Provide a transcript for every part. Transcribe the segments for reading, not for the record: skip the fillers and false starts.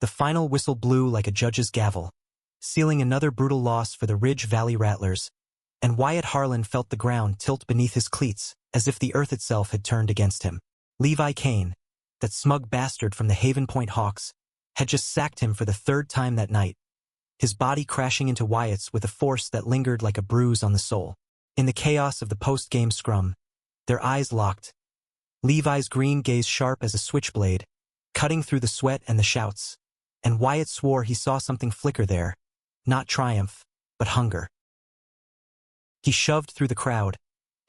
The final whistle blew like a judge's gavel, sealing another brutal loss for the Ridge Valley Rattlers, and Wyatt Harlan felt the ground tilt beneath his cleats, as if the earth itself had turned against him. Levi Kane, that smug bastard from the Haven Point Hawks, had just sacked him for the third time that night, his body crashing into Wyatt's with a force that lingered like a bruise on the soul. In the chaos of the post-game scrum, their eyes locked, Levi's green gaze sharp as a switchblade, cutting through the sweat and the shouts, and Wyatt swore he saw something flicker there, not triumph, but hunger. He shoved through the crowd,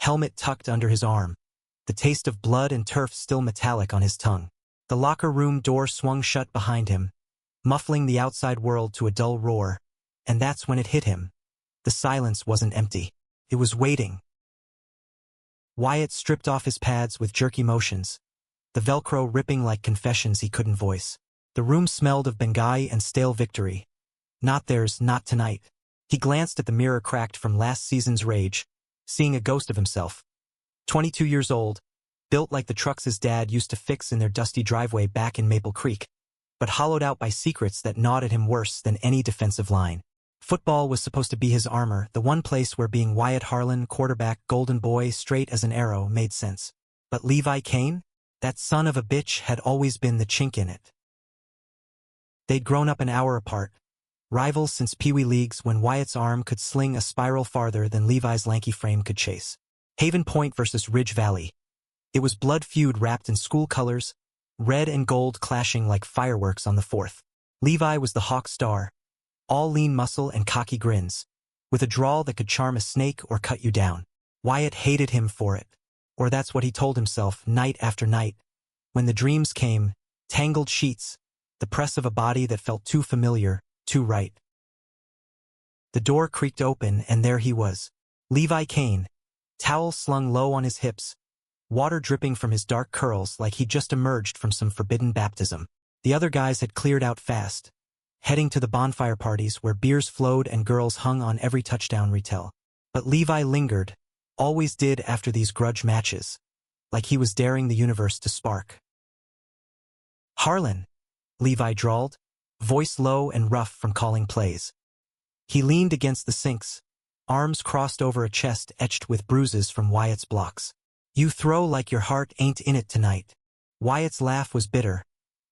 helmet tucked under his arm, the taste of blood and turf still metallic on his tongue. The locker room door swung shut behind him, muffling the outside world to a dull roar, and that's when it hit him. The silence wasn't empty. It was waiting. Wyatt stripped off his pads with jerky motions, the Velcro ripping like confessions he couldn't voice. The room smelled of Benghazi and stale victory. Not theirs, not tonight. He glanced at the mirror cracked from last season's rage, seeing a ghost of himself. 22 years old, built like the trucks his dad used to fix in their dusty driveway back in Maple Creek, but hollowed out by secrets that gnawed at him worse than any defensive line. Football was supposed to be his armor, the one place where being Wyatt Harlan, quarterback, golden boy, straight as an arrow, made sense. But Levi Kane? That son of a bitch had always been the chink in it. They'd grown up an hour apart, rivals since Pee Wee leagues when Wyatt's arm could sling a spiral farther than Levi's lanky frame could chase. Haven Point versus Ridge Valley. It was blood feud wrapped in school colors, red and gold clashing like fireworks on the 4th. Levi was the Hawk star, all lean muscle and cocky grins, with a drawl that could charm a snake or cut you down. Wyatt hated him for it, or that's what he told himself night after night. When the dreams came, tangled sheets, the press of a body that felt too familiar, too right. The door creaked open and there he was. Levi Kane, towel slung low on his hips, water dripping from his dark curls like he'd just emerged from some forbidden baptism. The other guys had cleared out fast, heading to the bonfire parties where beers flowed and girls hung on every touchdown retell. But Levi lingered, always did after these grudge matches, like he was daring the universe to spark. "Harlan," Levi drawled, voice low and rough from calling plays. He leaned against the sinks, arms crossed over a chest etched with bruises from Wyatt's blocks. "You throw like your heart ain't in it tonight." Wyatt's laugh was bitter,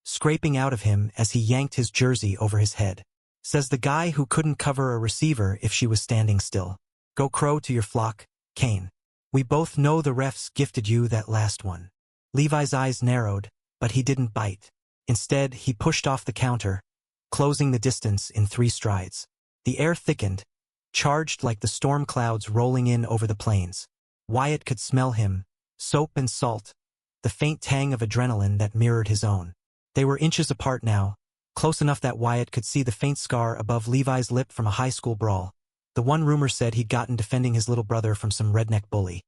scraping out of him as he yanked his jersey over his head. Says the guy who couldn't cover a receiver if she was standing still. "Go crow to your flock, Kane. We both know the refs gifted you that last one." Levi's eyes narrowed, but he didn't bite. Instead, he pushed off the counter, closing the distance in 3 strides. The air thickened, charged like the storm clouds rolling in over the plains. Wyatt could smell him, soap and salt, the faint tang of adrenaline that mirrored his own. They were inches apart now, close enough that Wyatt could see the faint scar above Levi's lip from a high school brawl. The one rumor said he'd gotten defending his little brother from some redneck bully.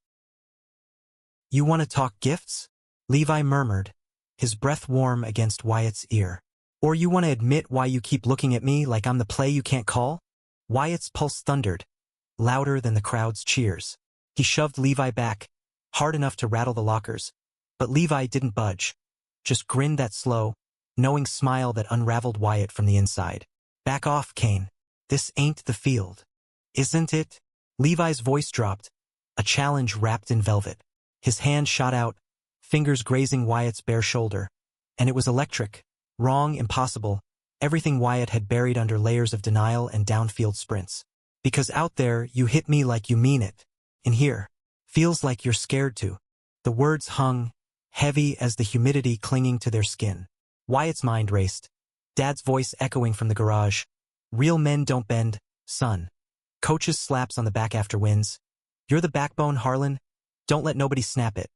"You want to talk gifts?" Levi murmured, his breath warm against Wyatt's ear. "Or you want to admit why you keep looking at me like I'm the play you can't call?" Wyatt's pulse thundered, louder than the crowd's cheers. He shoved Levi back, hard enough to rattle the lockers, but Levi didn't budge, just grinned that slow, knowing smile that unraveled Wyatt from the inside. "Back off, Kane. This ain't the field." "Isn't it?" Levi's voice dropped, a challenge wrapped in velvet. His hand shot out, fingers grazing Wyatt's bare shoulder, and it was electric, wrong, impossible, everything Wyatt had buried under layers of denial and downfield sprints. "Because out there, you hit me like you mean it. In here, feels like you're scared to." The words hung, heavy as the humidity clinging to their skin. Wyatt's mind raced, Dad's voice echoing from the garage. "Real men don't bend, son." Coach's slaps on the back after wins. "You're the backbone, Harlan. Don't let nobody snap it."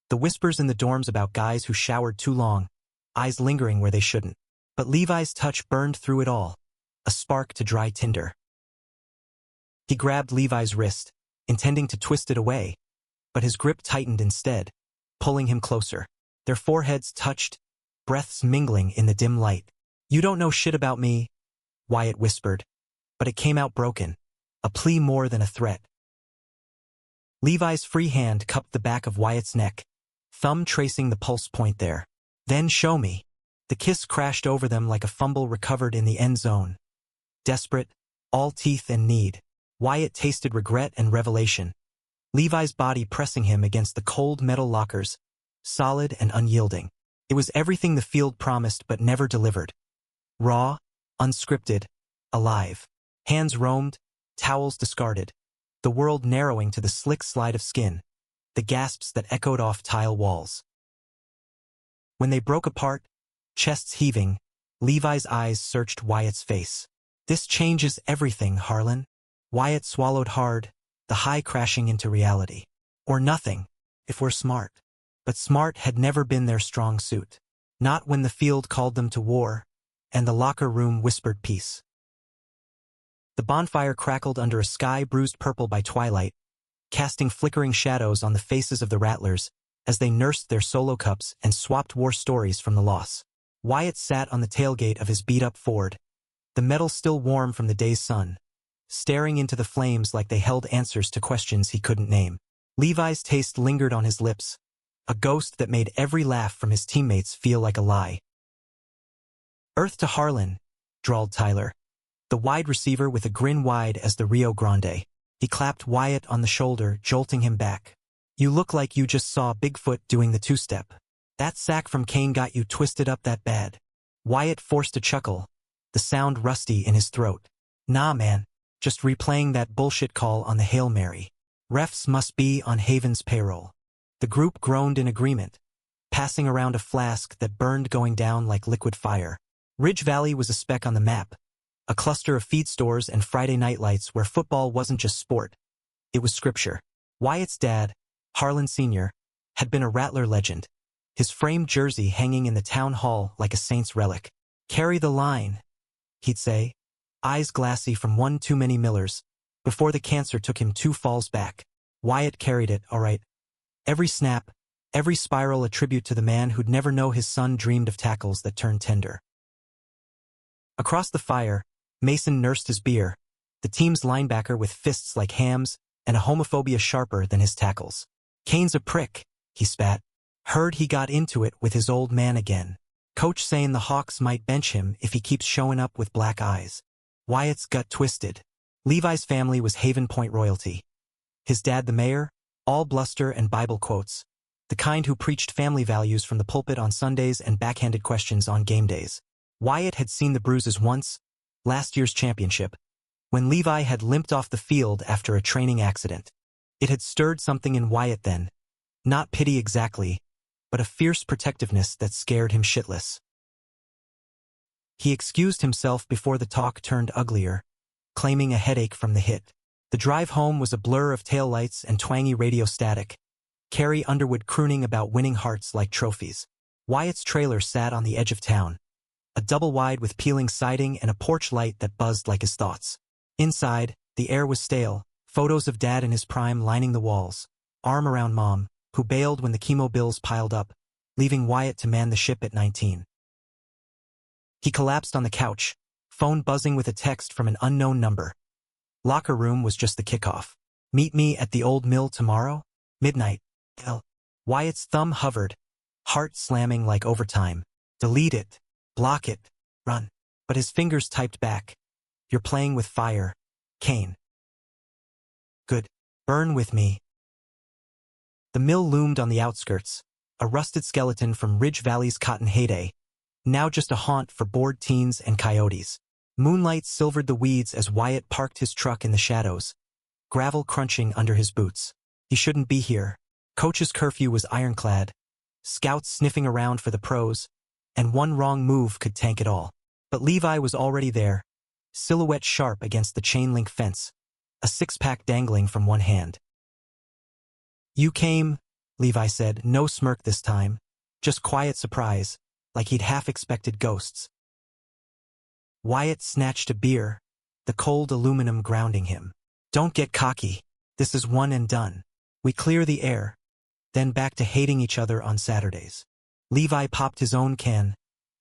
The whispers in the dorms about guys who showered too long, eyes lingering where they shouldn't. But Levi's touch burned through it all, a spark to dry tinder. He grabbed Levi's wrist, intending to twist it away, but his grip tightened instead, pulling him closer. Their foreheads touched, breaths mingling in the dim light. "You don't know shit about me," Wyatt whispered, but it came out broken, a plea more than a threat. Levi's free hand cupped the back of Wyatt's neck, thumb tracing the pulse point there. "Then show me." The kiss crashed over them like a fumble recovered in the end zone. Desperate, all teeth and need, Wyatt tasted regret and revelation. Levi's body pressing him against the cold metal lockers, solid and unyielding. It was everything the field promised but never delivered. Raw, unscripted, alive. Hands roamed, towels discarded. The world narrowing to the slick slide of skin. The gasps that echoed off tile walls. When they broke apart, chests heaving, Levi's eyes searched Wyatt's face. This changes everything, Harlan. Wyatt swallowed hard, the high crashing into reality. Or nothing, if we're smart. But smart had never been their strong suit. Not when the field called them to war, and the locker room whispered peace. The bonfire crackled under a sky bruised purple by twilight, casting flickering shadows on the faces of the Rattlers as they nursed their solo cups and swapped war stories from the loss. Wyatt sat on the tailgate of his beat-up Ford, the metal still warm from the day's sun, staring into the flames like they held answers to questions he couldn't name. Levi's taste lingered on his lips, a ghost that made every laugh from his teammates feel like a lie. "Earth to Harlan," drawled Tyler, the wide receiver with a grin wide as the Rio Grande. He clapped Wyatt on the shoulder, jolting him back. "You look like you just saw Bigfoot doing the two-step. That sack from Kane got you twisted up that bad." Wyatt forced a chuckle, the sound rusty in his throat. "Nah, man, just replaying that bullshit call on the Hail Mary. Refs must be on Haven's payroll." The group groaned in agreement, passing around a flask that burned going down like liquid fire. Ridge Valley was a speck on the map, a cluster of feed stores and Friday night lights where football wasn't just sport. It was scripture. Wyatt's dad, Harlan Sr., had been a Rattler legend, his framed jersey hanging in the town hall like a saint's relic. "Carry the line," he'd say, eyes glassy from one too many Millers, before the cancer took him 2 falls back. Wyatt carried it, all right. Every snap, every spiral a tribute to the man who'd never know his son dreamed of tackles that turned tender. Across the fire, Mason nursed his beer, the team's linebacker with fists like hams and a homophobia sharper than his tackles. "Kane's a prick," he spat. "Heard he got into it with his old man again. Coach saying the Hawks might bench him if he keeps showing up with black eyes." Wyatt's gut twisted. Levi's family was Haven Point royalty. His dad the mayor, all bluster and Bible quotes, the kind who preached family values from the pulpit on Sundays and backhanded questions on game days. Wyatt had seen the bruises once, last year's championship, when Levi had limped off the field after a training accident. It had stirred something in Wyatt then, not pity exactly, but a fierce protectiveness that scared him shitless. He excused himself before the talk turned uglier, claiming a headache from the hit. The drive home was a blur of taillights and twangy radio static, Carrie Underwood crooning about winning hearts like trophies. Wyatt's trailer sat on the edge of town, a double-wide with peeling siding and a porch light that buzzed like his thoughts. Inside, the air was stale, photos of Dad in his prime lining the walls, arm around Mom, who bailed when the chemo bills piled up, leaving Wyatt to man the ship at 19. He collapsed on the couch, phone buzzing with a text from an unknown number. Locker room was just the kickoff. "Meet me at the old mill tomorrow? Midnight. L." Wyatt's thumb hovered, heart slamming like overtime. Delete it. Block it. Run. But his fingers typed back. "You're playing with fire. Kane." "Good. Burn with me." The mill loomed on the outskirts, a rusted skeleton from Ridge Valley's cotton heyday, now just a haunt for bored teens and coyotes. Moonlight silvered the weeds as Wyatt parked his truck in the shadows, gravel crunching under his boots. He shouldn't be here. Coach's curfew was ironclad, scouts sniffing around for the pros, and one wrong move could tank it all. But Levi was already there, silhouette sharp against the chain-link fence, a six-pack dangling from one hand. "You came," Levi said, no smirk this time, just quiet surprise, like he'd half-expected ghosts. Wyatt snatched a beer, the cold aluminum grounding him. "Don't get cocky. This is one and done. We clear the air, then back to hating each other on Saturdays." Levi popped his own can,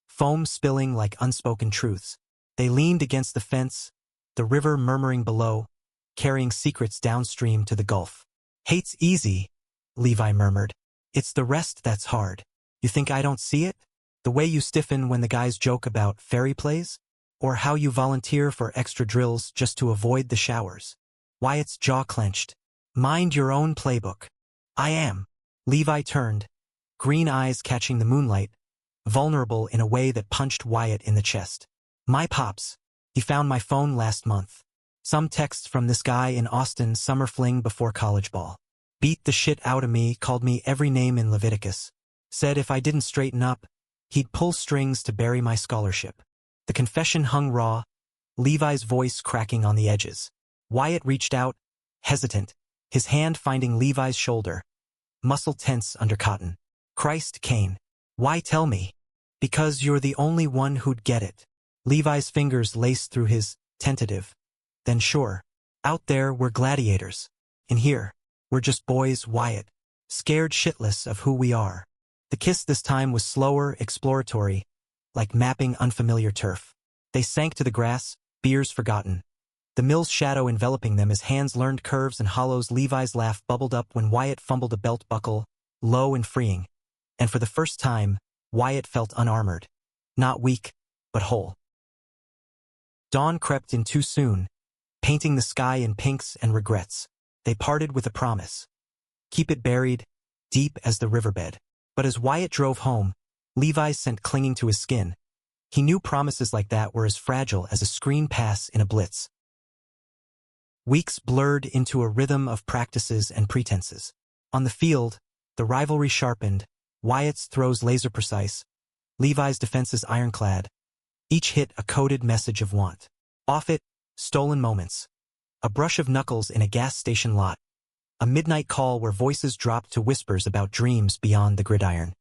foam spilling like unspoken truths. They leaned against the fence, the river murmuring below, carrying secrets downstream to the Gulf. "Hate's easy," Levi murmured. "It's the rest that's hard. You think I don't see it? The way you stiffen when the guys joke about fairy plays? Or how you volunteer for extra drills just to avoid the showers? Wyatt's jaw clenched. Mind your own playbook. I am. Levi turned, green eyes catching the moonlight, vulnerable in a way that punched Wyatt in the chest. My pops. He found my phone last month. Some text from this guy in Austin summer fling before college ball. Beat the shit out of me, called me every name in Leviticus. Said if I didn't straighten up, he'd pull strings to bury my scholarship. The confession hung raw, Levi's voice cracking on the edges. Wyatt reached out, hesitant, his hand finding Levi's shoulder, muscle tense under cotton. Christ, Kane. Why tell me? Because you're the only one who'd get it. Levi's fingers laced through his, tentative. Then sure. Out there, we're gladiators. In here, we're just boys, Wyatt. Scared shitless of who we are. The kiss this time was slower, exploratory, like mapping unfamiliar turf. They sank to the grass, beers forgotten. The mill's shadow enveloping them as hands learned curves and hollows. Levi's laugh bubbled up when Wyatt fumbled a belt buckle, low and freeing. And for the first time, Wyatt felt unarmored. Not weak, but whole. Dawn crept in too soon, painting the sky in pinks and regrets. They parted with a promise. Keep it buried, deep as the riverbed. But as Wyatt drove home, Levi sent clinging to his skin. He knew promises like that were as fragile as a screen pass in a blitz. Weeks blurred into a rhythm of practices and pretenses. On the field, the rivalry sharpened, Wyatt's throws laser-precise, Levi's defenses ironclad. Each hit a coded message of want. Off it, stolen moments. A brush of knuckles in a gas station lot. A midnight call where voices dropped to whispers about dreams beyond the gridiron.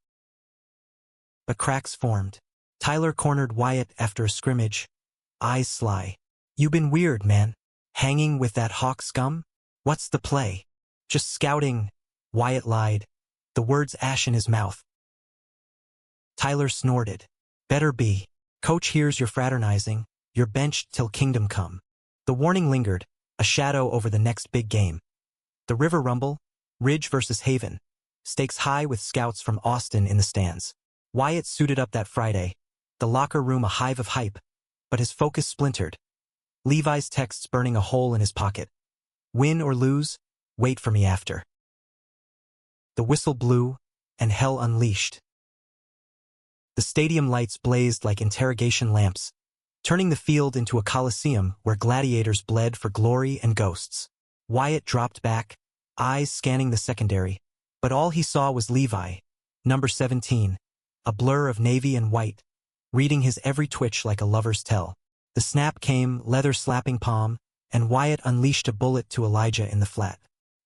But cracks formed. Tyler cornered Wyatt after a scrimmage, eyes sly. You been weird, man. Hanging with that hawk scum? What's the play? Just scouting, Wyatt lied, the words ash in his mouth. Tyler snorted. Better be. Coach hears you're fraternizing, you're benched till kingdom come. The warning lingered, a shadow over the next big game. The river rumble, Ridge versus Haven. Stakes high with scouts from Austin in the stands. Wyatt suited up that Friday, the locker room a hive of hype, but his focus splintered. Levi's texts burning a hole in his pocket. Win or lose, wait for me after. The whistle blew, and hell unleashed. The stadium lights blazed like interrogation lamps, turning the field into a coliseum where gladiators bled for glory and ghosts. Wyatt dropped back, eyes scanning the secondary, but all he saw was Levi, number 17, a blur of navy and white, reading his every twitch like a lover's tell. The snap came, leather slapping palm, and Wyatt unleashed a bullet to Elijah in the flat.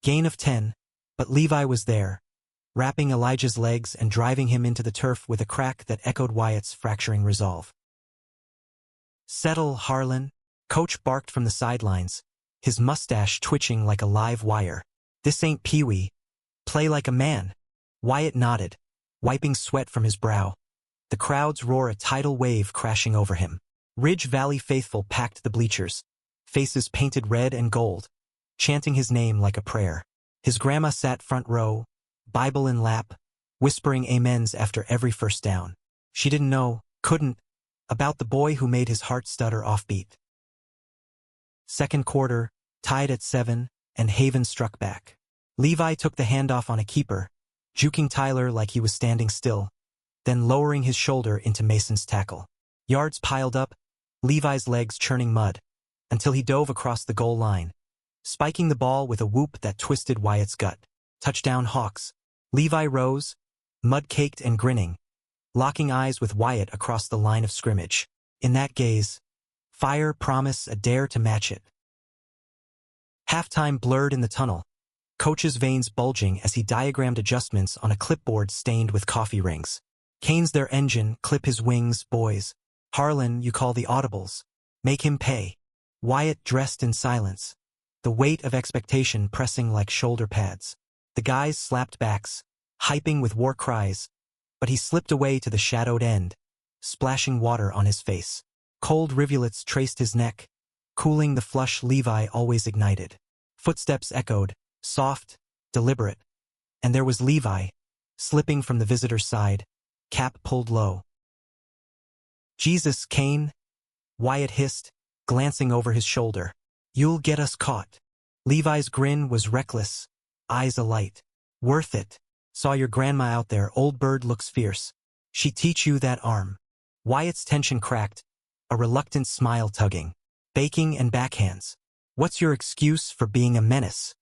Gain of 10, but Levi was there, wrapping Elijah's legs and driving him into the turf with a crack that echoed Wyatt's fracturing resolve. Settle, Harlan, coach barked from the sidelines, his mustache twitching like a live wire. This ain't Pee-wee. Play like a man. Wyatt nodded, wiping sweat from his brow. The crowd's roar a tidal wave crashing over him. Ridge Valley faithful packed the bleachers, faces painted red and gold, chanting his name like a prayer. His grandma sat front row, Bible in lap, whispering amens after every first down. She didn't know, couldn't, about the boy who made his heart stutter offbeat. Second quarter, tied at 7, and Haven struck back. Levi took the handoff on a keeper, juking Tyler like he was standing still, then lowering his shoulder into Mason's tackle. Yards piled up, Levi's legs churning mud, until he dove across the goal line, spiking the ball with a whoop that twisted Wyatt's gut. Touchdown Hawks. Levi rose, mud-caked and grinning, locking eyes with Wyatt across the line of scrimmage. In that gaze, fire, promise, a dare to match it. Halftime blurred in the tunnel, coach's veins bulging as he diagrammed adjustments on a clipboard stained with coffee rings. Kane's their engine, clip his wings, boys. Harlan, you call the audibles. Make him pay. Wyatt dressed in silence, the weight of expectation pressing like shoulder pads. The guys slapped backs, hyping with war cries, but he slipped away to the shadowed end, splashing water on his face. Cold rivulets traced his neck, cooling the flush Levi always ignited. Footsteps echoed, soft, deliberate, and there was Levi, slipping from the visitor's side, cap pulled low. Jesus, Kane, Wyatt hissed, glancing over his shoulder. You'll get us caught. Levi's grin was reckless, eyes alight. Worth it. Saw your grandma out there, old bird looks fierce. She teach you that arm. Wyatt's tension cracked, a reluctant smile tugging. Baking and backhands. What's your excuse for being a menace?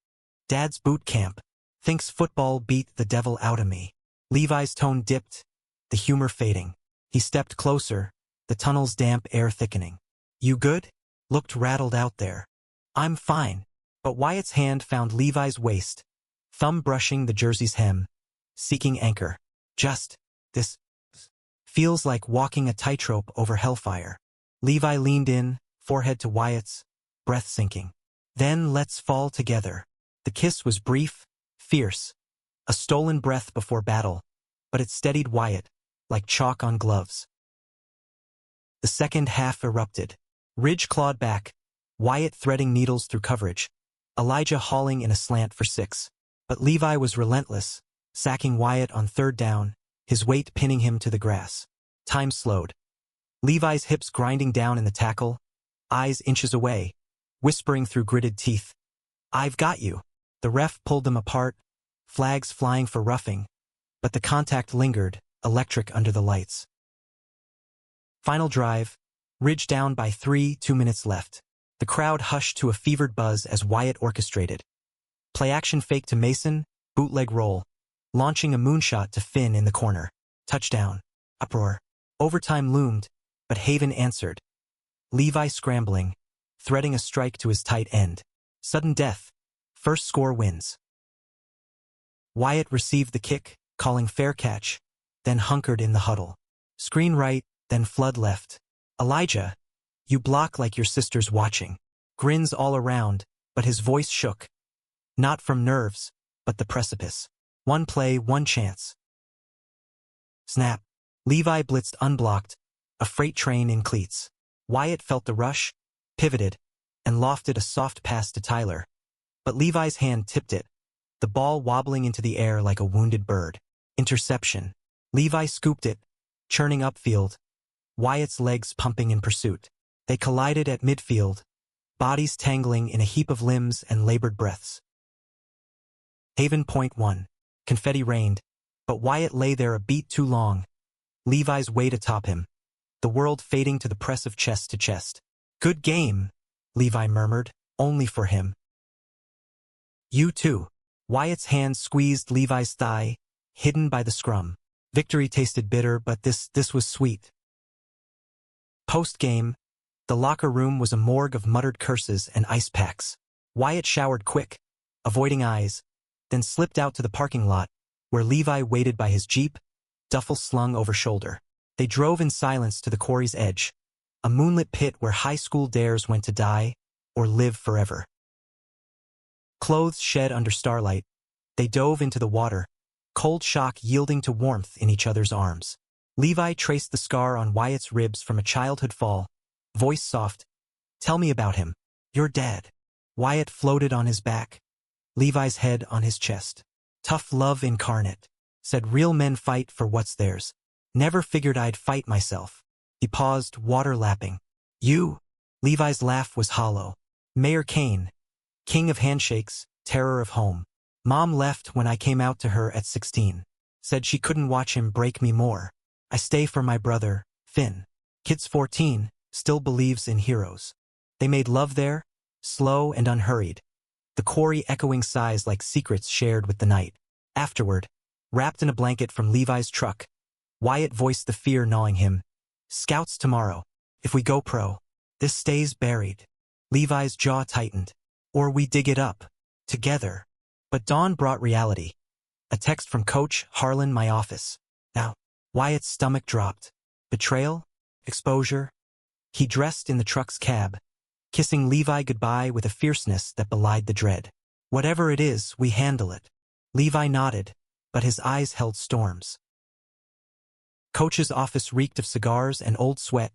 Dad's boot camp. Thinks football beat the devil out of me. Levi's tone dipped, the humor fading. He stepped closer, the tunnel's damp air thickening. You good? Looked rattled out there. I'm fine. But Wyatt's hand found Levi's waist, thumb brushing the jersey's hem, seeking anchor. Just, this feels like walking a tightrope over hellfire. Levi leaned in, forehead to Wyatt's, breath sinking. Then let's fall together. The kiss was brief, fierce, a stolen breath before battle, but it steadied Wyatt, like chalk on gloves. The second half erupted. Ridge clawed back, Wyatt threading needles through coverage, Elijah hauling in a slant for 6. But Levi was relentless, sacking Wyatt on third down, his weight pinning him to the grass. Time slowed. Levi's hips grinding down in the tackle, eyes inches away, whispering through gritted teeth. I've got you. The ref pulled them apart, flags flying for roughing, but the contact lingered, electric under the lights. Final drive, Ridge down by 3, 2 minutes left. The crowd hushed to a fevered buzz as Wyatt orchestrated. Play action fake to Mason, bootleg roll, launching a moonshot to Finn in the corner. Touchdown. Uproar. Overtime loomed, but Haven answered. Levi scrambling, threading a strike to his tight end. Sudden death. First score wins. Wyatt received the kick, calling fair catch, then hunkered in the huddle. Screen right, then flood left. Elijah, you block like your sister's watching. Grins all around, but his voice shook. Not from nerves, but the precipice. One play, one chance. Snap. Levi blitzed unblocked, a freight train in cleats. Wyatt felt the rush, pivoted, and lofted a soft pass to Tyler. But Levi's hand tipped it, the ball wobbling into the air like a wounded bird. Interception. Levi scooped it, churning upfield, Wyatt's legs pumping in pursuit. They collided at midfield, bodies tangling in a heap of limbs and labored breaths. Haven point 1. Confetti rained, but Wyatt lay there a beat too long, Levi's weight atop him, the world fading to the press of chest to chest. Good game, Levi murmured, only for him. You too. Wyatt's hand squeezed Levi's thigh, hidden by the scrum. Victory tasted bitter, but this was sweet. Post-game, the locker room was a morgue of muttered curses and ice packs. Wyatt showered quick, avoiding eyes, then slipped out to the parking lot, where Levi waited by his Jeep, duffel slung over shoulder. They drove in silence to the quarry's edge, a moonlit pit where high school dares went to die or live forever. Clothes shed under starlight, they dove into the water, cold shock yielding to warmth in each other's arms. Levi traced the scar on Wyatt's ribs from a childhood fall, voice soft. Tell me about him. You're dead. Wyatt floated on his back, Levi's head on his chest. Tough love incarnate. Said real men fight for what's theirs. Never figured I'd fight myself. He paused, water lapping. You? Levi's laugh was hollow. Mayor Kane. King of handshakes, terror of home. Mom left when I came out to her at 16. Said she couldn't watch him break me more. I stay for my brother, Finn. Kid's 14, still believes in heroes. They made love there, slow and unhurried. The quarry echoing sighs like secrets shared with the night. Afterward, wrapped in a blanket from Levi's truck, Wyatt voiced the fear gnawing him. Scouts tomorrow. If we go pro, this stays buried. Levi's jaw tightened. Or we dig it up. Together. But dawn brought reality. A text from Coach Harlan, my office. Now, Wyatt's stomach dropped. Betrayal? Exposure? He dressed in the truck's cab, kissing Levi goodbye with a fierceness that belied the dread. Whatever it is, we handle it. Levi nodded, but his eyes held storms. Coach's office reeked of cigars and old sweat,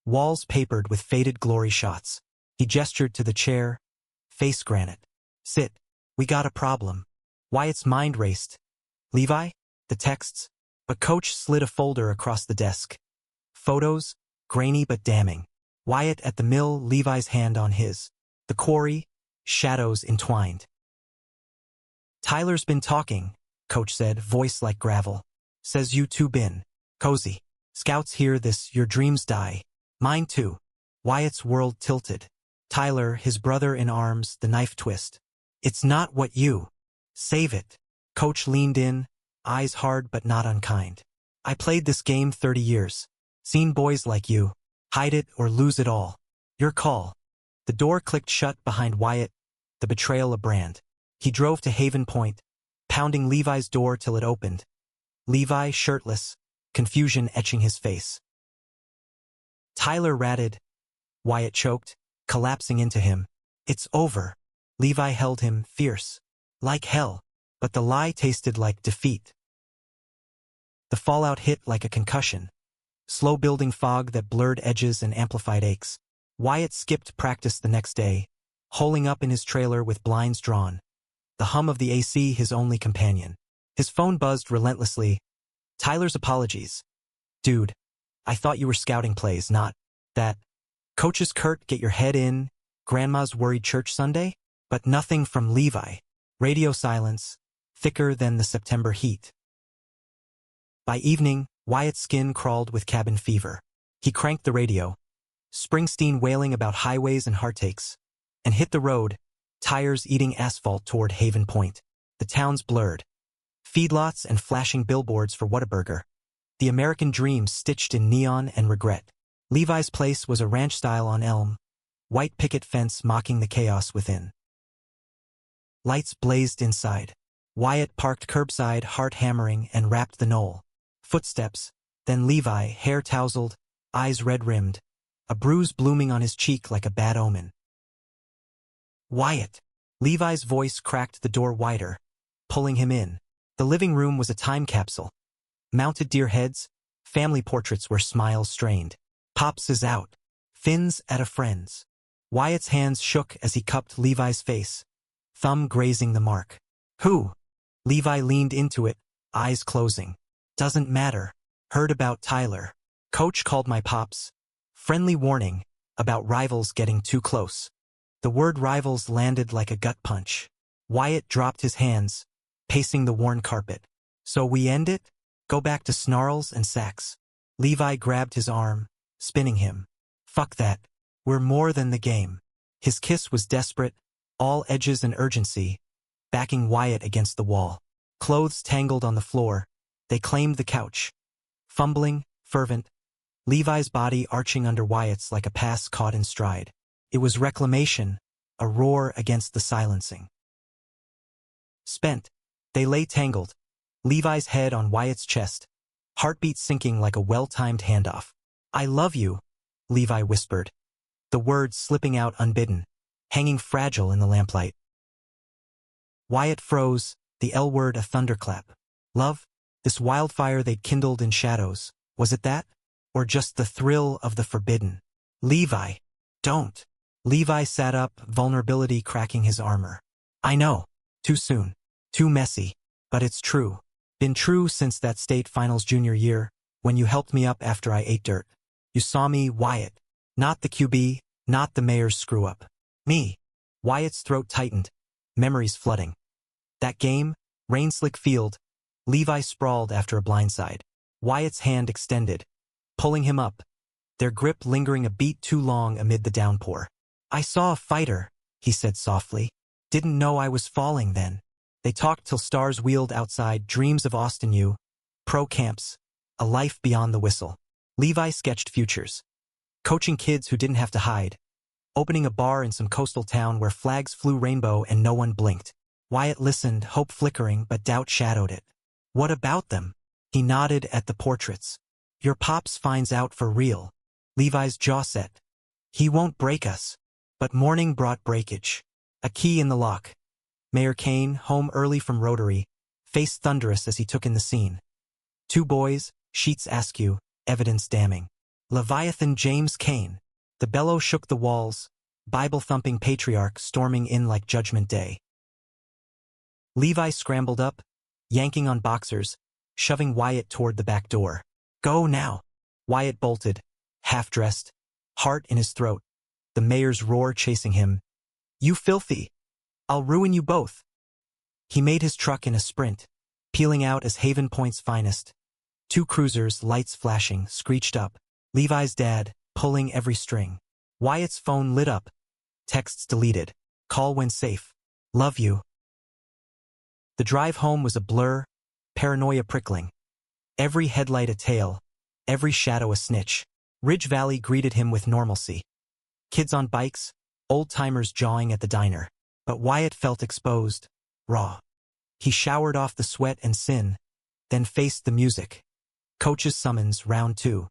walls papered with faded glory shots. He gestured to the chair, face granite. Sit. We got a problem. Wyatt's mind raced. Levi? The texts? But Coach slid a folder across the desk. Photos? grainy but damning. Wyatt at the mill, Levi's hand on his. The quarry, shadows entwined. Tyler's been talking, Coach said, voice like gravel. Says you two been cozy. Scouts hear this, your dreams die. Mine too. Wyatt's world tilted. Tyler, his brother in arms, the knife twist. It's not what you. Save it. Coach leaned in, eyes hard but not unkind. I played this game 30 years. Seen boys like you. Hide it or lose it all. Your call. The door clicked shut behind Wyatt, the betrayal a brand. He drove to Haven Point, pounding Levi's door till it opened. Levi, shirtless, confusion etching his face. Tyler ratted. Wyatt choked, collapsing into him. It's over. Levi held him, fierce. Like hell. But the lie tasted like defeat. The fallout hit like a concussion. Slow-building fog that blurred edges and amplified aches. Wyatt skipped practice the next day, holing up in his trailer with blinds drawn. The hum of the AC his only companion. His phone buzzed relentlessly. Tyler's apologies. Dude, I thought you were scouting plays, not that. Coaches Kurt, get your head in. Grandma's worried church Sunday? But nothing from Levi. Radio silence, thicker than the September heat. By evening, Wyatt's skin crawled with cabin fever. He cranked the radio, Springsteen wailing about highways and heartaches, and hit the road, tires eating asphalt toward Haven Point. The town's blurred. Feedlots and flashing billboards for Whataburger. The American dream stitched in neon and regret. Levi's place was a ranch style on Elm, white picket fence mocking the chaos within. Lights blazed inside. Wyatt parked curbside, heart hammering, and rapped the knoll. Footsteps, then Levi, hair tousled, eyes red-rimmed, a bruise blooming on his cheek like a bad omen. Wyatt! Levi's voice cracked the door wider, pulling him in. The living room was a time capsule. Mounted deer heads, family portraits where smiles strained. Pops is out. Finn's at a friend's. Wyatt's hands shook as he cupped Levi's face, thumb grazing the mark. Who? Levi leaned into it, eyes closing. Doesn't matter. Heard about Tyler. Coach called my pops. Friendly warning about rivals getting too close. The word rivals landed like a gut punch. Wyatt dropped his hands, pacing the worn carpet. So we end it? Go back to snarls and sacks. Levi grabbed his arm, spinning him. Fuck that. We're more than the game. His kiss was desperate, all edges and urgency, backing Wyatt against the wall. Clothes tangled on the floor. They claimed the couch. Fumbling, fervent, Levi's body arching under Wyatt's like a pass caught in stride. It was reclamation, a roar against the silencing. Spent, they lay tangled, Levi's head on Wyatt's chest, heartbeat sinking like a well-timed handoff. I love you, Levi whispered, the words slipping out unbidden, hanging fragile in the lamplight. Wyatt froze, the L word a thunderclap. Love? This wildfire they'd kindled in shadows, was it that? Or just the thrill of the forbidden? Levi! Don't! Levi sat up, vulnerability cracking his armor. I know. Too soon. Too messy. But it's true. Been true since that state finals junior year, when you helped me up after I ate dirt. You saw me, Wyatt. Not the QB, not the mayor's screw-up. Me. Wyatt's throat tightened, memories flooding. That game, rain-slick field, Levi sprawled after a blindside. Wyatt's hand extended, pulling him up, their grip lingering a beat too long amid the downpour. I saw a fighter, he said softly. Didn't know I was falling then. They talked till stars wheeled outside, dreams of Austin U, pro camps, a life beyond the whistle. Levi sketched futures. Coaching kids who didn't have to hide. Opening a bar in some coastal town where flags flew rainbow and no one blinked. Wyatt listened, hope flickering, but doubt shadowed it. What about them? He nodded at the portraits. Your pops finds out for real. Levi's jaw set. He won't break us. But morning brought breakage. A key in the lock. Mayor Kane, home early from Rotary, faced thunderous as he took in the scene. Two boys, sheets askew, evidence damning. Leviathan James Kane. The bellow shook the walls, Bible-thumping patriarch storming in like Judgment Day. Levi scrambled up, yanking on boxers, shoving Wyatt toward the back door. Go now. Wyatt bolted, half-dressed, heart in his throat, the mayor's roar chasing him. "You filthy! I'll ruin you both!" He made his truck in a sprint, peeling out as Haven Point's finest. 2 cruisers, lights flashing, screeched up. Levi's dad, pulling every string. Wyatt's phone lit up. Texts deleted. Call when safe. Love you. The drive home was a blur, paranoia prickling. Every headlight a tale, every shadow a snitch. Ridge Valley greeted him with normalcy. Kids on bikes, old-timers jawing at the diner. But Wyatt felt exposed, raw. He showered off the sweat and sin, then faced the music. Coach's summons, round 2.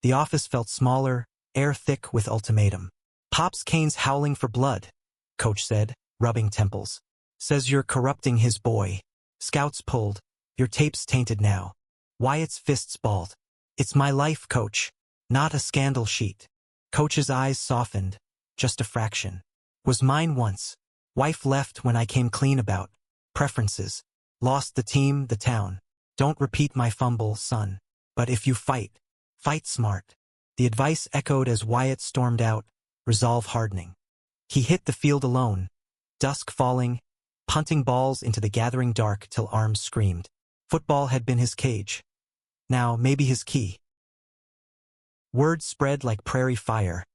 The office felt smaller, air thick with ultimatum. "Pops Kane's howling for blood," Coach said, rubbing temples. "Says you're corrupting his boy. Scouts pulled. Your tape's tainted now." Wyatt's fists balled. "It's my life, Coach. Not a scandal sheet." Coach's eyes softened, just a fraction. "Was mine once. Wife left when I came clean about preferences. Lost the team, the town. Don't repeat my fumble, son. But if you fight, fight smart." The advice echoed as Wyatt stormed out, resolve hardening. He hit the field alone, dusk falling, punting balls into the gathering dark till arms screamed. Football had been his cage. Now maybe his key. Word spread like prairie fire.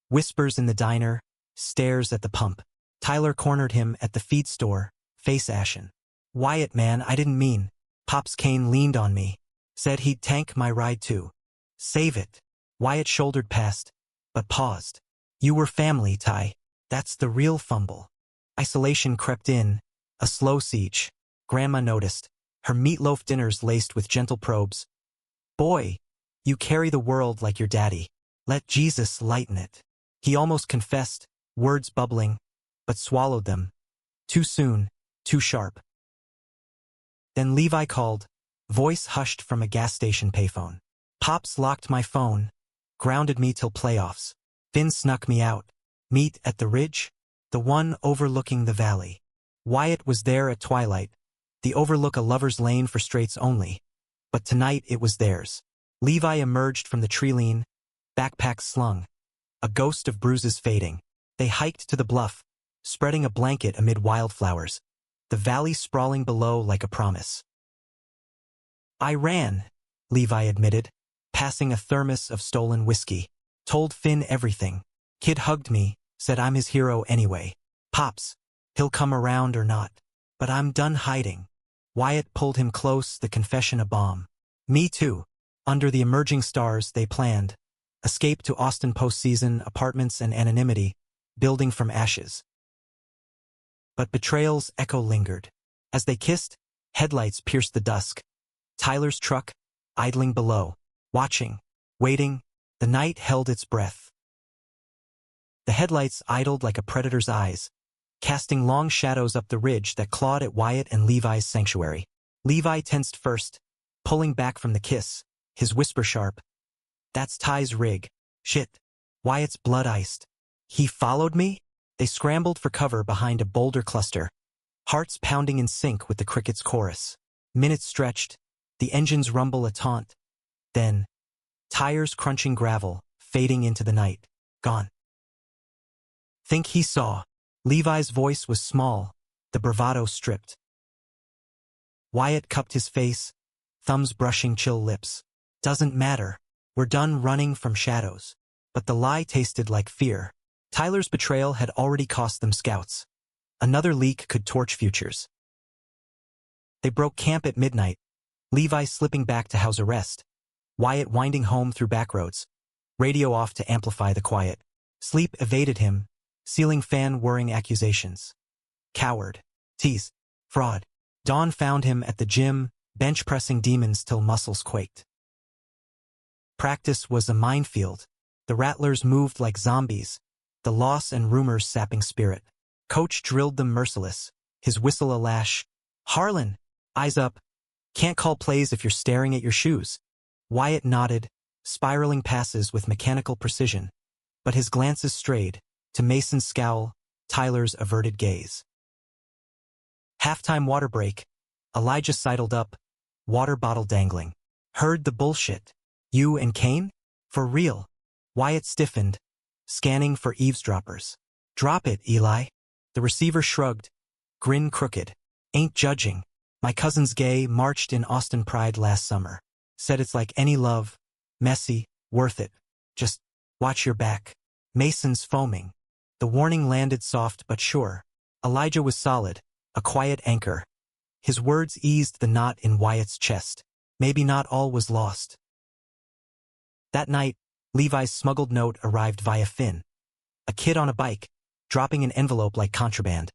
Whispers in the diner, stares at the pump. Tyler cornered him at the feed store, face ashen. "Wyatt, man, I didn't mean." Pops Kane leaned on me. Said he'd tank my ride too. "Save it." Wyatt shouldered past, but paused. "You were family, Ty. That's the real fumble." Isolation crept in, a slow siege. Grandma noticed, her meatloaf dinners laced with gentle probes. "Boy, you carry the world like your daddy. Let Jesus lighten it." He almost confessed, words bubbling, but swallowed them. Too soon, too sharp. Then Levi called, voice hushed from a gas station payphone. "Pops locked my phone, grounded me till playoffs. Finn snuck me out. Meet at the ridge, the one overlooking the valley." Wyatt was there at twilight, the overlook a lover's lane for straights only. But tonight it was theirs. Levi emerged from the tree lean, backpack slung, a ghost of bruises fading. They hiked to the bluff, spreading a blanket amid wildflowers, the valley sprawling below like a promise. "I ran," Levi admitted, passing a thermos of stolen whiskey. "Told Finn everything. Kid hugged me, said I'm his hero anyway. Pops, he'll come around or not. But I'm done hiding." Wyatt pulled him close, the confession a bomb. "Me too." Under the emerging stars they planned. Escape to Austin postseason, apartments and anonymity, building from ashes. But betrayal's echo lingered. As they kissed, headlights pierced the dusk. Tyler's truck, idling below, watching, waiting, the night held its breath. The headlights idled like a predator's eyes, casting long shadows up the ridge that clawed at Wyatt and Levi's sanctuary. Levi tensed first, pulling back from the kiss, his whisper sharp. "That's Ty's rig. Shit." Wyatt's blood iced. "He followed me?" They scrambled for cover behind a boulder cluster, hearts pounding in sync with the cricket's chorus. Minutes stretched, the engine's rumble a taunt. Then, tires crunching gravel, fading into the night. Gone. "Think he saw." Levi's voice was small, the bravado stripped. Wyatt cupped his face, thumbs brushing chill lips. "Doesn't matter. We're done running from shadows." But the lie tasted like fear. Tyler's betrayal had already cost them scouts. Another leak could torch futures. They broke camp at midnight, Levi slipping back to house arrest, Wyatt winding home through backroads, radio off to amplify the quiet. Sleep evaded him, ceiling fan whirring accusations. Coward. Tease. Fraud. Dawn found him at the gym, bench pressing demons till muscles quaked. Practice was a minefield. The Rattlers moved like zombies, the loss and rumors sapping spirit. Coach drilled them merciless, his whistle a lash. "Harlan, eyes up. Can't call plays if you're staring at your shoes." Wyatt nodded, spiraling passes with mechanical precision. But his glances strayed, to Mason's scowl, Tyler's averted gaze. Halftime water break. Elijah sidled up, water bottle dangling. "Heard the bullshit. You and Kane?" For real. Wyatt stiffened, scanning for eavesdroppers. Drop it, Eli. The receiver shrugged, grin crooked. Ain't judging. My cousin's gay, marched in Austin Pride last summer. Said it's like any love. Messy, worth it. Just watch your back. Mason's foaming. The warning landed soft but sure. Elijah was solid, a quiet anchor. His words eased the knot in Wyatt's chest. Maybe not all was lost. That night, Levi's smuggled note arrived via Finn. A kid on a bike, dropping an envelope like contraband.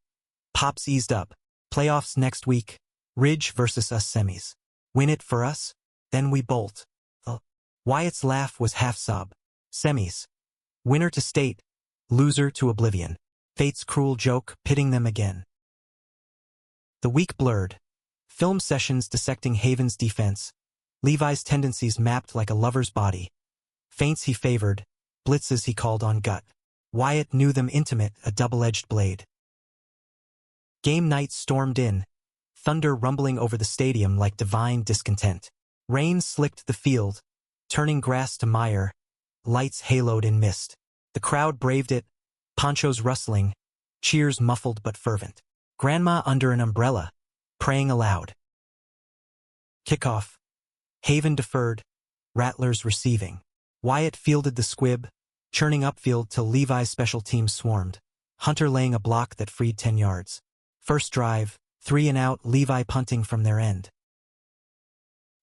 Pops eased up. Playoffs next week. Ridge versus us semis. Win it for us, then we bolt. Wyatt's laugh was half sob. Semis. Winner to state, loser to oblivion. Fate's cruel joke pitting them again. The week blurred. Film sessions dissecting Haven's defense. Levi's tendencies mapped like a lover's body. Feints he favored, blitzes he called on gut. Wyatt knew them intimate, a double-edged blade. Game night stormed in, thunder rumbling over the stadium like divine discontent. Rain slicked the field, turning grass to mire, lights haloed in mist. The crowd braved it, ponchos rustling, cheers muffled but fervent. Grandma under an umbrella, praying aloud. Kickoff. Haven deferred, Rattlers receiving. Wyatt fielded the squib, churning upfield till Levi's special teams swarmed. Hunter laying a block that freed 10 yards. First drive, 3 and out, Levi punting from their end.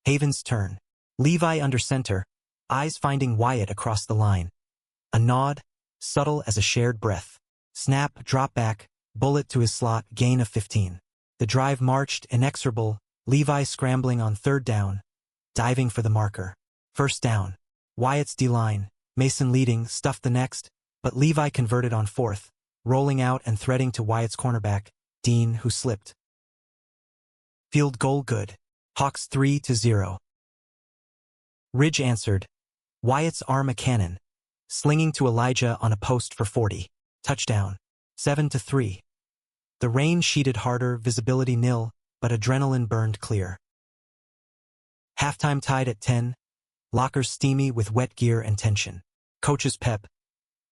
Haven's turn. Levi under center, eyes finding Wyatt across the line. A nod, subtle as a shared breath. Snap, drop back, bullet to his slot, gain of 15. The drive marched, inexorable, Levi scrambling on third down, diving for the marker. First down. Wyatt's D-line, Mason leading, stuffed the next, but Levi converted on fourth, rolling out and threading to Wyatt's cornerback, Dean, who slipped. Field goal good. Hawks 3-0. Ridge answered. Wyatt's arm a cannon, slinging to Elijah on a post for 40. Touchdown. 7-3. The rain sheeted harder, visibility nil, but adrenaline burned clear. Halftime tied at 10, lockers steamy with wet gear and tension. Coach's pep.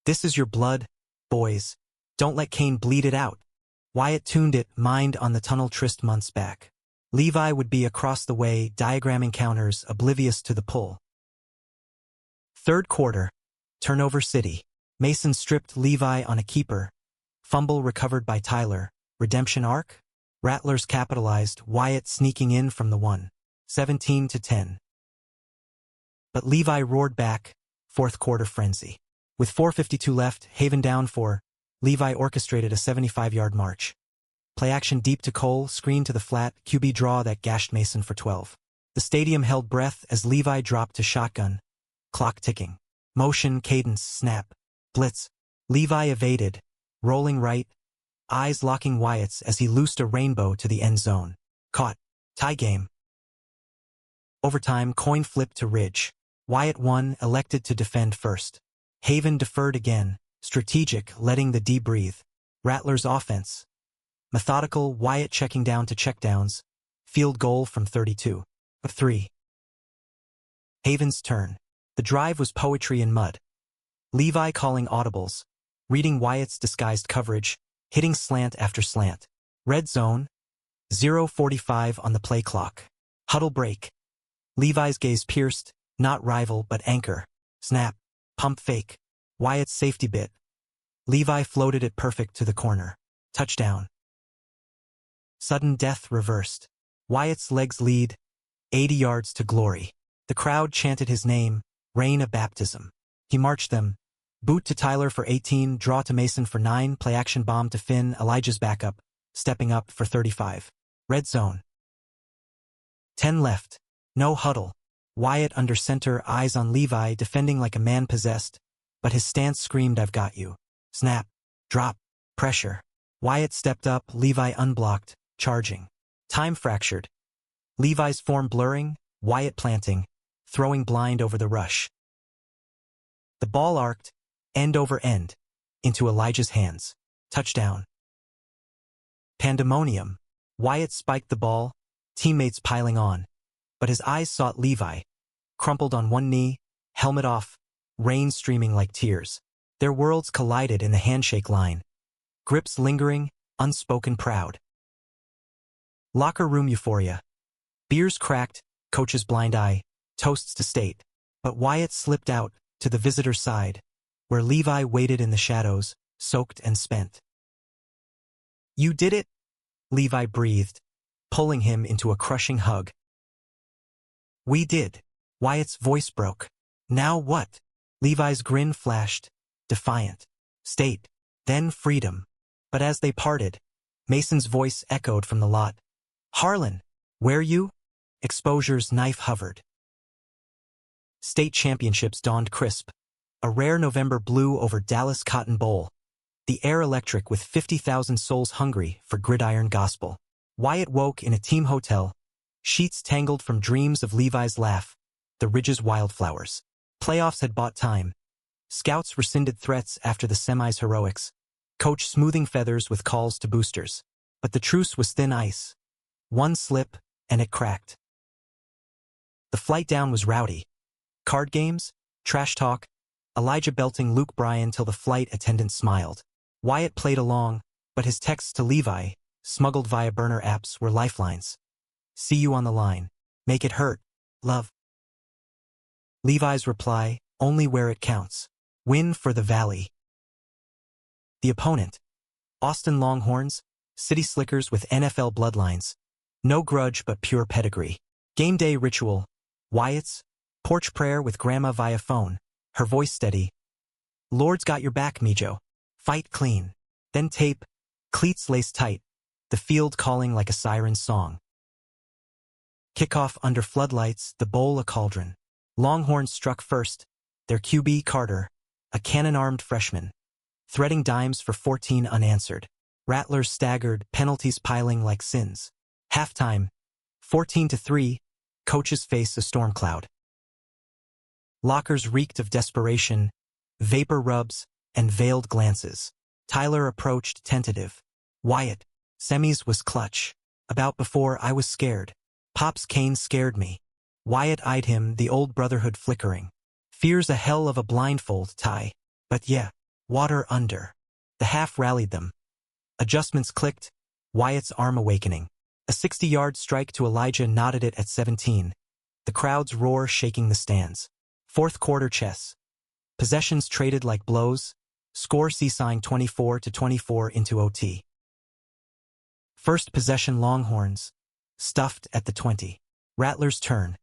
This is your blood, boys. Don't let Kane bleed it out. Wyatt tuned it, mind on the tunnel tryst months back. Levi would be across the way, diagramming counters, oblivious to the pull. Third quarter. Turnover city. Mason stripped Levi on a keeper. Fumble recovered by Tyler. Redemption arc? Rattlers capitalized, Wyatt sneaking in from the 1. 17-10. But Levi roared back, fourth quarter frenzy. With 4:52 left, Haven down 4, Levi orchestrated a 75-yard march. Play action deep to Cole, screen to the flat, QB draw that gashed Mason for 12. The stadium held breath as Levi dropped to shotgun. Clock ticking. Motion, cadence, snap. Blitz. Levi evaded, rolling right, eyes locking Wyatt's as he loosed a rainbow to the end zone. Caught. Tie game. Overtime, coin flip to Ridge. Wyatt won, elected to defend first. Haven deferred again, strategic, letting the D breathe. Rattlers offense. Methodical, Wyatt checking down to checkdowns. Field goal from 32. 3. Haven's turn. The drive was poetry in mud. Levi calling audibles, reading Wyatt's disguised coverage, hitting slant after slant. Red zone. 0:45 on the play clock. Huddle break. Levi's gaze pierced, not rival but anchor. Snap. Pump fake. Wyatt's safety bit. Levi floated it perfect to the corner. Touchdown. Sudden death reversed. Wyatt's legs lead, 80 yards to glory. The crowd chanted his name, rain a baptism. He marched them. Boot to Tyler for 18, draw to Mason for 9, play action bomb to Finn, Elijah's backup, stepping up for 35. Red zone. 10 left. No huddle. Wyatt under center, eyes on Levi, defending like a man possessed, but his stance screamed, I've got you. Snap. Drop. Pressure. Wyatt stepped up, Levi unblocked, charging. Time fractured. Levi's form blurring, Wyatt planting, throwing blind over the rush. The ball arced, end over end, into Elijah's hands. Touchdown. Pandemonium. Wyatt spiked the ball, teammates piling on, but his eyes sought Levi, crumpled on one knee, helmet off, rain streaming like tears. Their worlds collided in the handshake line. Grips lingering, unspoken proud. Locker room euphoria. Beers cracked, coach's blind eye, toasts to state. But Wyatt slipped out, to the visitor's side, where Levi waited in the shadows, soaked and spent. "You did it?" Levi breathed, pulling him into a crushing hug. "We did." Wyatt's voice broke. "Now what?" Levi's grin flashed, defiant. "State, then freedom." But as they parted, Mason's voice echoed from the lot. "Harlan, where you?" Exposure's knife hovered. State championships dawned crisp. A rare November blue over Dallas Cotton Bowl. The air electric with 50,000 souls hungry for gridiron gospel. Wyatt woke in a team hotel. Sheets tangled from dreams of Levi's laugh. The Ridge's wildflowers. Playoffs had bought time. Scouts rescinded threats after the semis heroics. Coach smoothing feathers with calls to boosters. But the truce was thin ice. One slip, and it cracked. The flight down was rowdy. Card games, trash talk, Elijah belting Luke Bryan till the flight attendant smiled. Wyatt played along, but his texts to Levi, smuggled via burner apps, were lifelines. "See you on the line. Make it hurt. Love." Levi's reply, "Only where it counts. Win for the Valley." The opponent. Austin Longhorns, city slickers with NFL bloodlines. No grudge but pure pedigree. Game day ritual. Wyatt's. Porch prayer with grandma via phone, her voice steady. "Lord's got your back, Mijo. Fight clean." Then tape, cleats laced tight, the field calling like a siren's song. Kickoff under floodlights, the bowl a cauldron. Longhorns struck first, their QB Carter, a cannon-armed freshman. Threading dimes for 14 unanswered. Rattlers staggered, penalties piling like sins. Halftime, 14-3, coach's face a storm cloud. Lockers reeked of desperation, vapor rubs, and veiled glances. Tyler approached tentative. "Wyatt, semis was clutch. About before I was scared. Pop's cane scared me." Wyatt eyed him, the old brotherhood flickering. "Fear's a hell of a blindfold, Ty. But yeah, water under." The half rallied them. Adjustments clicked, Wyatt's arm awakening. A 60-yard strike to Elijah knotted it at 17. The crowd's roar shaking the stands. Fourth quarter chess. Possessions traded like blows. Score seesaw 24-24 into OT. First possession Longhorns. Stuffed at the 20. Rattlers turn.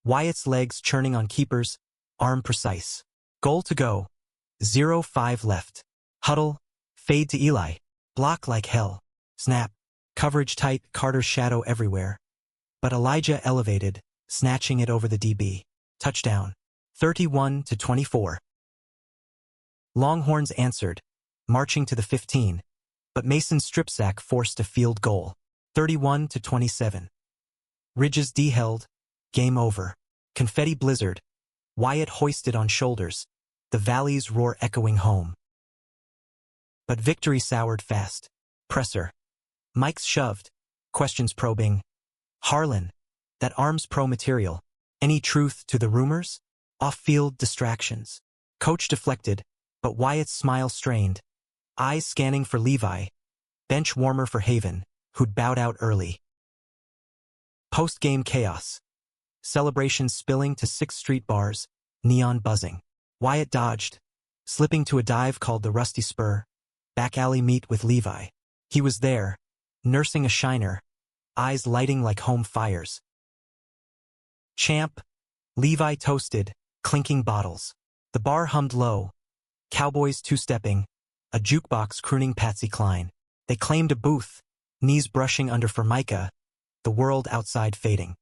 Wyatt's legs churning on keepers. Arm precise. Goal to go. 0-5 left. Huddle. Fade to Eli. Block like hell. Snap. Coverage tight, Carter's shadow everywhere. But Elijah elevated, snatching it over the DB. Touchdown. 31-24. Longhorns answered, marching to the 15, but Mason's strip sack forced a field goal. 31-27. Ridges D-held, game over. Confetti blizzard. Wyatt hoisted on shoulders, the valley's roar echoing home. But victory soured fast. Presser. Mics shoved, questions probing. "Harlan, that arms pro material. Any truth to the rumors?" Off-field distractions. Coach deflected, but Wyatt's smile strained. Eyes scanning for Levi. Bench warmer for Haven, who'd bowed out early. Post-game chaos. Celebrations spilling to 6th Street bars, neon buzzing. Wyatt dodged, slipping to a dive called the Rusty Spur. Back alley meet with Levi. He was there, nursing a shiner, eyes lighting like home fires. "Champ," Levi toasted, clinking bottles. The bar hummed low. Cowboys two-stepping, a jukebox crooning Patsy Cline. They claimed a booth, knees brushing under Formica, the world outside fading.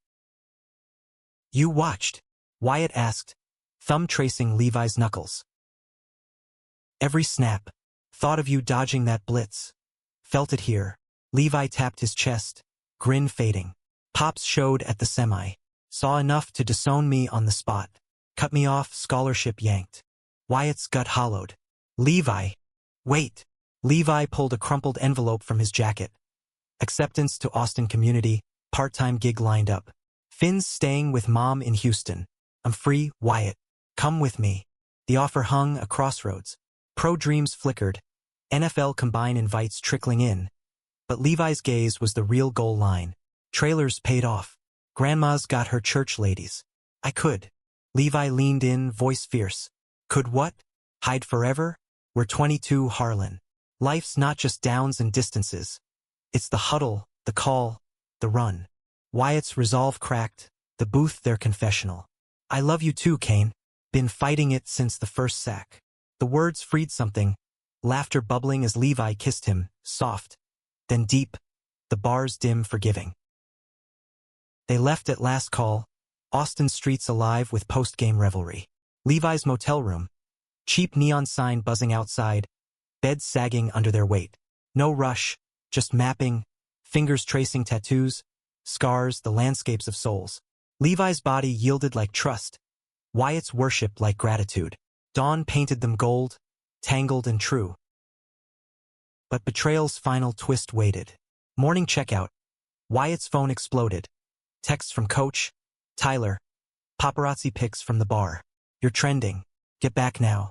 "You watched?" Wyatt asked, thumb tracing Levi's knuckles. "Every snap. Thought of you dodging that blitz. Felt it here." Levi tapped his chest, grin fading. "Pops showed at the semi. Saw enough to disown me on the spot. Cut me off, scholarship yanked." Wyatt's gut hollowed. "Levi. Wait." Levi pulled a crumpled envelope from his jacket. "Acceptance to Austin Community, part-time gig lined up. Finn's staying with Mom in Houston. I'm free, Wyatt. Come with me." The offer hung a crossroads. Pro dreams flickered. NFL Combine invites trickling in. But Levi's gaze was the real goal line. Trailers paid off. Grandma's got her church ladies. I could. Levi leaned in, voice fierce. Could what? Hide forever? We're 22, Harlan. Life's not just downs and distances. It's the huddle, the call, the run. Wyatt's resolve cracked, the booth their confessional. I love you too, Kane. Been fighting it since the first sack. The words freed something, laughter bubbling as Levi kissed him, soft, then deep, the bars dim forgiving. They left at last call, Austin streets alive with post-game revelry. Levi's motel room, cheap neon sign buzzing outside, beds sagging under their weight. No rush, just mapping, fingers tracing tattoos, scars, the landscapes of souls. Levi's body yielded like trust, Wyatt's worship like gratitude. Dawn painted them gold, tangled and true. But betrayal's final twist waited. Morning checkout. Wyatt's phone exploded. Texts from Coach, Tyler, paparazzi pics from the bar. You're trending. Get back now.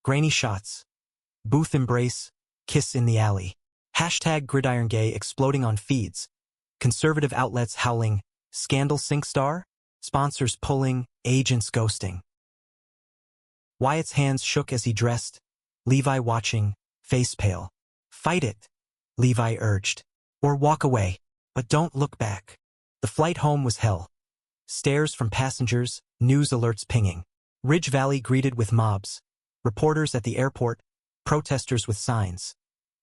Grainy shots. Booth embrace, kiss in the alley. Hashtag gridiron gay exploding on feeds. Conservative outlets howling, scandal sync star, sponsors pulling, agents ghosting. Wyatt's hands shook as he dressed, Levi watching, face pale. Fight it, Levi urged. Or walk away, but don't look back. The flight home was hell. Stares from passengers, news alerts pinging. Ridge Valley greeted with mobs. Reporters at the airport, protesters with signs.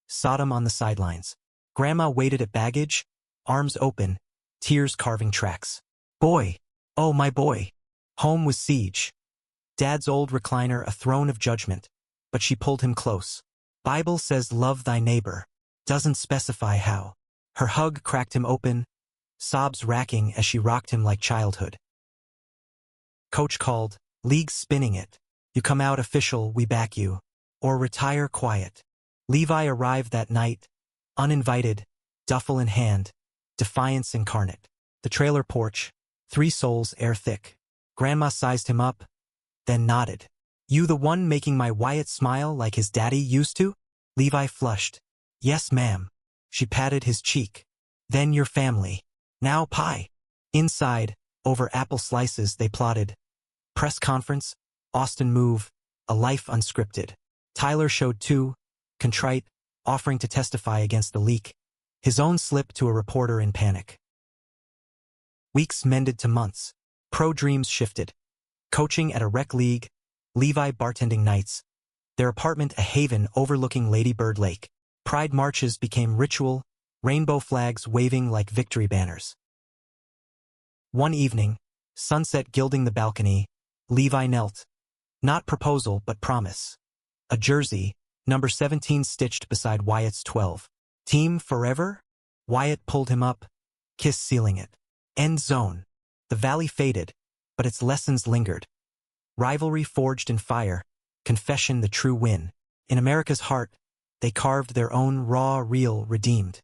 Sodom on the sidelines. Grandma waited at baggage, arms open, tears carving tracks. Boy, oh my boy. Home was siege. Dad's old recliner a throne of judgment, but she pulled him close. Bible says love thy neighbor, doesn't specify how. Her hug cracked him open, sobs racking as she rocked him like childhood. Coach called, league's spinning it. You come out official, we back you. Or retire quiet. Levi arrived that night, uninvited, duffel in hand, defiance incarnate. The trailer porch, 3 souls air thick. Grandma sized him up, then nodded. You the one making my Wyatt smile like his daddy used to? Levi flushed. Yes, ma'am. She patted his cheek. Then your family. Now pie. Inside, over apple slices they plotted. Press conference, Austin move, a life unscripted. Tyler showed too, contrite, offering to testify against the leak. His own slip to a reporter in panic. Weeks mended to months. Pro dreams shifted. Coaching at a rec league, Levi bartending nights. Their apartment a haven overlooking Lady Bird Lake. Pride marches became ritual, rainbow flags waving like victory banners. One evening, sunset gilding the balcony, Levi knelt. Not proposal but promise. A jersey, number 17 stitched beside Wyatt's 12. Team forever? Wyatt pulled him up, kiss sealing it. End zone. The valley faded, but its lessons lingered. Rivalry forged in fire, confession the true win. In America's heart, they carved their own raw, real, redeemed.